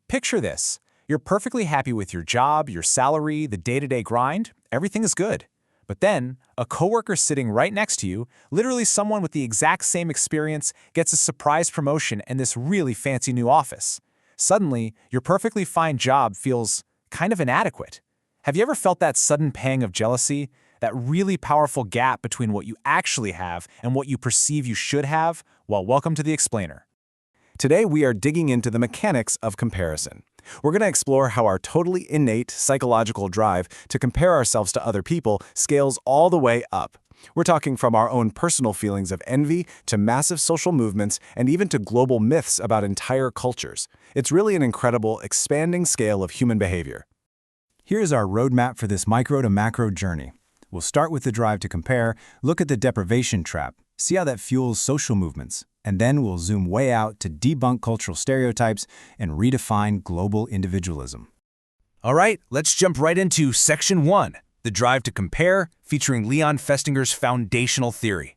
Picture this. You're perfectly happy with your job, your salary, the day-to-day grind. Everything is good. But then, a coworker sitting right next to you, literally someone with the exact same experience, gets a surprise promotion in this really fancy new office. Suddenly, your perfectly fine job feels kind of inadequate. Have you ever felt that sudden pang of jealousy? That really powerful gap between what you actually have and what you perceive you should have? Well, welcome to The Explainer. Today, we are digging into the mechanics of comparison. We're going to explore how our totally innate psychological drive to compare ourselves to other people scales all the way up. We're talking from our own personal feelings of envy to massive social movements and even to global myths about entire cultures. It's really an incredible, expanding scale of human behavior. Here's our roadmap for this micro to macro journey. We'll start with the drive to compare, look at the deprivation trap, see how that fuels social movements, and then we'll zoom way out to debunk cultural stereotypes and redefine global individualism. All right, let's jump right into Section 1, the drive to compare, featuring Leon Festinger's foundational theory.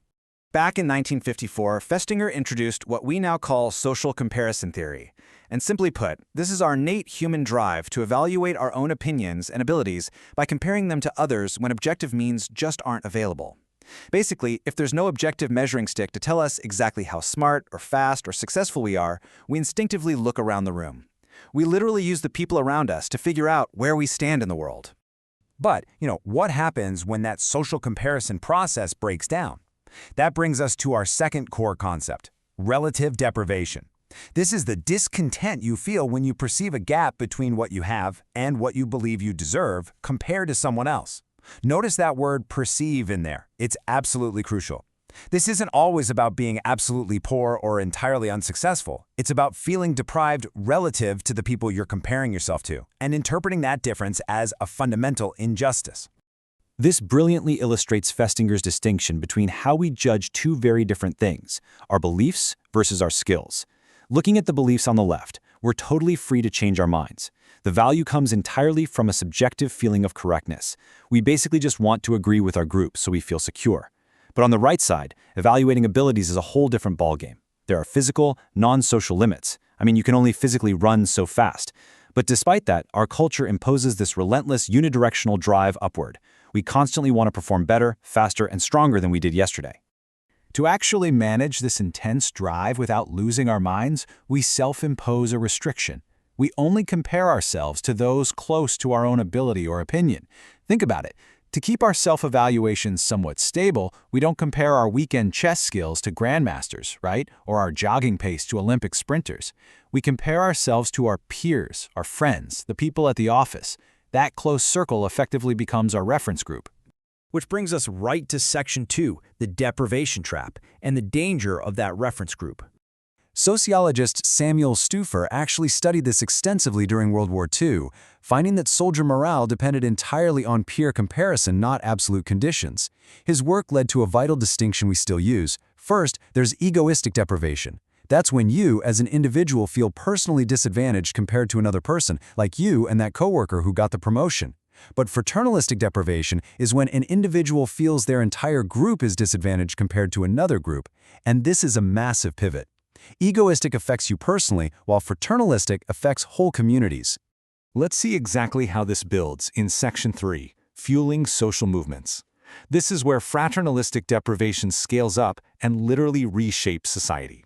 Back in 1954, Festinger introduced what we now call social comparison theory. And simply put, this is our innate human drive to evaluate our own opinions and abilities by comparing them to others when objective means just aren't available. Basically, if there's no objective measuring stick to tell us exactly how smart or fast or successful we are, we instinctively look around the room. We literally use the people around us to figure out where we stand in the world. But, what happens when that social comparison process breaks down? That brings us to our second core concept, relative deprivation. This is the discontent you feel when you perceive a gap between what you have and what you believe you deserve compared to someone else. Notice that word perceive in there. It's absolutely crucial. This isn't always about being absolutely poor or entirely unsuccessful. It's about feeling deprived relative to the people you're comparing yourself to and interpreting that difference as a fundamental injustice. This brilliantly illustrates Festinger's distinction between how we judge two very different things, our beliefs versus our skills. Looking at the beliefs on the left, we're totally free to change our minds. The value comes entirely from a subjective feeling of correctness. We basically just want to agree with our group so we feel secure. But on the right side, evaluating abilities is a whole different ballgame. There are physical, non-social limits. You can only physically run so fast. But despite that, our culture imposes this relentless unidirectional drive upward. We constantly want to perform better, faster, and stronger than we did yesterday. To actually manage this intense drive without losing our minds, we self-impose a restriction. We only compare ourselves to those close to our own ability or opinion. Think about it. To keep our self-evaluations somewhat stable, we don't compare our weekend chess skills to grandmasters, right? Or our jogging pace to Olympic sprinters. We compare ourselves to our peers, our friends, the people at the office. That close circle effectively becomes our reference group. Which brings us right to Section 2, the deprivation trap, and the danger of that reference group. Sociologist Samuel Stuffer actually studied this extensively during World War II, finding that soldier morale depended entirely on peer comparison, not absolute conditions. His work led to a vital distinction we still use. First, there's egoistic deprivation. That's when you, as an individual, feel personally disadvantaged compared to another person, like you and that coworker who got the promotion. But fraternalistic deprivation is when an individual feels their entire group is disadvantaged compared to another group, and this is a massive pivot. Egoistic affects you personally, while fraternalistic affects whole communities. Let's see exactly how this builds in Section 3, Fueling Social Movements. This is where fraternalistic deprivation scales up and literally reshapes society.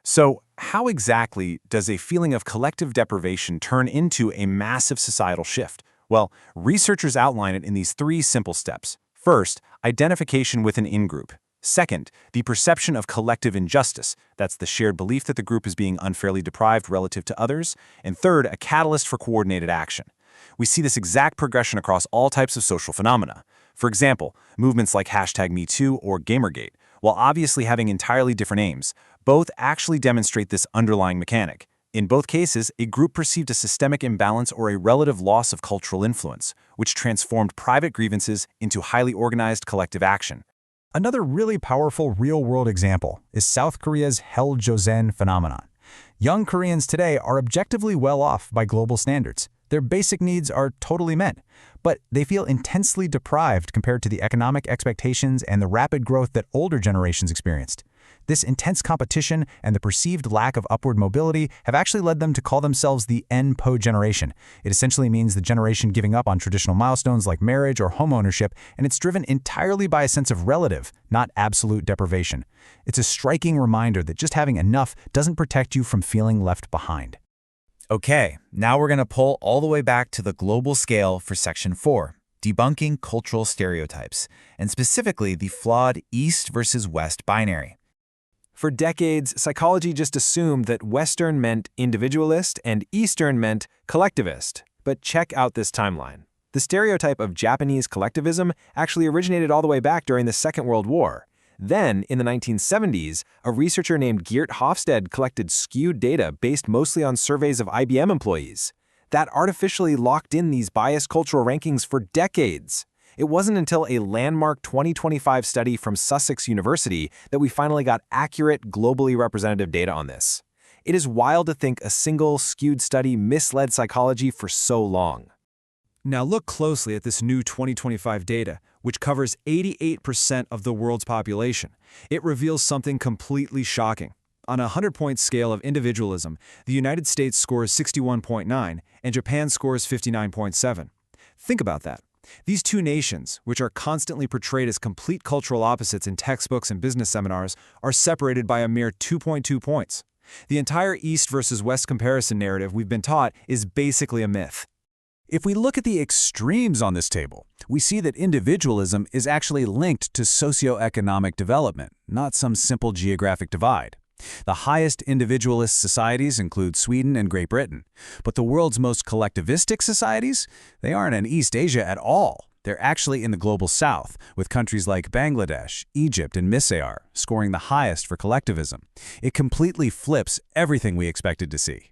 So, how exactly does a feeling of collective deprivation turn into a massive societal shift? Well, researchers outline it in these three simple steps. First, identification with an in-group. Second, the perception of collective injustice. That's the shared belief that the group is being unfairly deprived relative to others. And third, a catalyst for coordinated action. We see this exact progression across all types of social phenomena. For example, movements like #MeToo or Gamergate, while obviously having entirely different aims, both actually demonstrate this underlying mechanic. In both cases, a group perceived a systemic imbalance or a relative loss of cultural influence, which transformed private grievances into highly organized collective action. Another really powerful real-world example is South Korea's Hell Joseon phenomenon. Young Koreans today are objectively well off by global standards. Their basic needs are totally met, but they feel intensely deprived compared to the economic expectations and the rapid growth that older generations experienced. This intense competition and the perceived lack of upward mobility have actually led them to call themselves the NPO generation. It essentially means the generation giving up on traditional milestones like marriage or homeownership, and it's driven entirely by a sense of relative, not absolute deprivation. It's a striking reminder that just having enough doesn't protect you from feeling left behind. Okay, now we're going to pull all the way back to the global scale for Section 4, debunking cultural stereotypes, and specifically the flawed East versus West binary. For decades, psychology just assumed that Western meant individualist and Eastern meant collectivist. But check out this timeline. The stereotype of Japanese collectivism actually originated all the way back during the Second World War. Then, in the 1970s, a researcher named Geert Hofstede collected skewed data based mostly on surveys of IBM employees. That artificially locked in these biased cultural rankings for decades. It wasn't until a landmark 2025 study from Sussex University that we finally got accurate, globally representative data on this. It is wild to think a single, skewed study misled psychology for so long. Now look closely at this new 2025 data, which covers 88% of the world's population. It reveals something completely shocking. On a 100-point scale of individualism, the United States scores 61.9 and Japan scores 59.7. Think about that. These two nations, which are constantly portrayed as complete cultural opposites in textbooks and business seminars, are separated by a mere 2.2 points. The entire East versus West comparison narrative we've been taught is basically a myth. If we look at the extremes on this table, we see that individualism is actually linked to socioeconomic development, not some simple geographic divide. The highest individualist societies include Sweden and Great Britain, but the world's most collectivistic societies, they aren't in East Asia at all. They're actually in the global south, with countries like Bangladesh, Egypt, and Misr scoring the highest for collectivism. It completely flips everything we expected to see.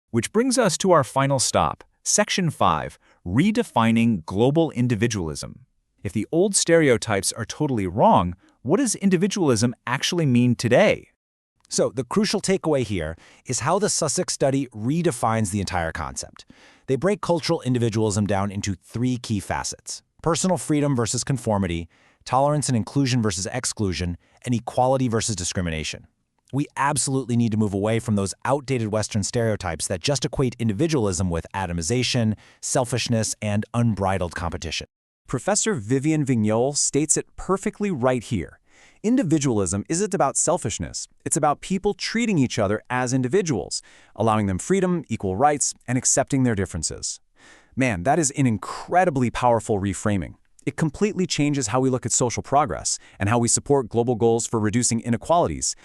Which brings us to our final stop, Section 5, redefining global individualism. If the old stereotypes are totally wrong, what does individualism actually mean today? So the crucial takeaway here is how the Sussex study redefines the entire concept. They break cultural individualism down into three key facets: personal freedom versus conformity, tolerance and inclusion versus exclusion, and equality versus discrimination. We absolutely need to move away from those outdated Western stereotypes that just equate individualism with atomization, selfishness, and unbridled competition. Professor Vivian Vignol states it perfectly right here. Individualism isn't about selfishness. It's about people treating each other as individuals, allowing them freedom, equal rights, and accepting their differences. Man, that is an incredibly powerful reframing. It completely changes how we look at social progress and how we support global goals for reducing inequalities.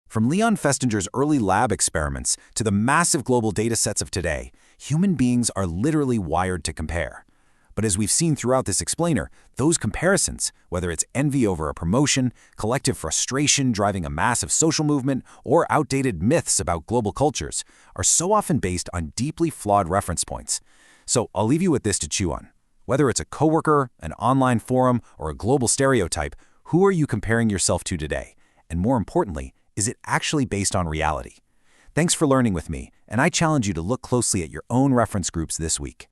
From Leon Festinger's early lab experiments to the massive global data sets of today, human beings are literally wired to compare. But as we've seen throughout this explainer, those comparisons, whether it's envy over a promotion, collective frustration driving a massive social movement, or outdated myths about global cultures, are so often based on deeply flawed reference points. So I'll leave you with this to chew on. Whether it's a coworker, an online forum, or a global stereotype, who are you comparing yourself to today? And more importantly, is it actually based on reality? Thanks for learning with me, and I challenge you to look closely at your own reference groups this week.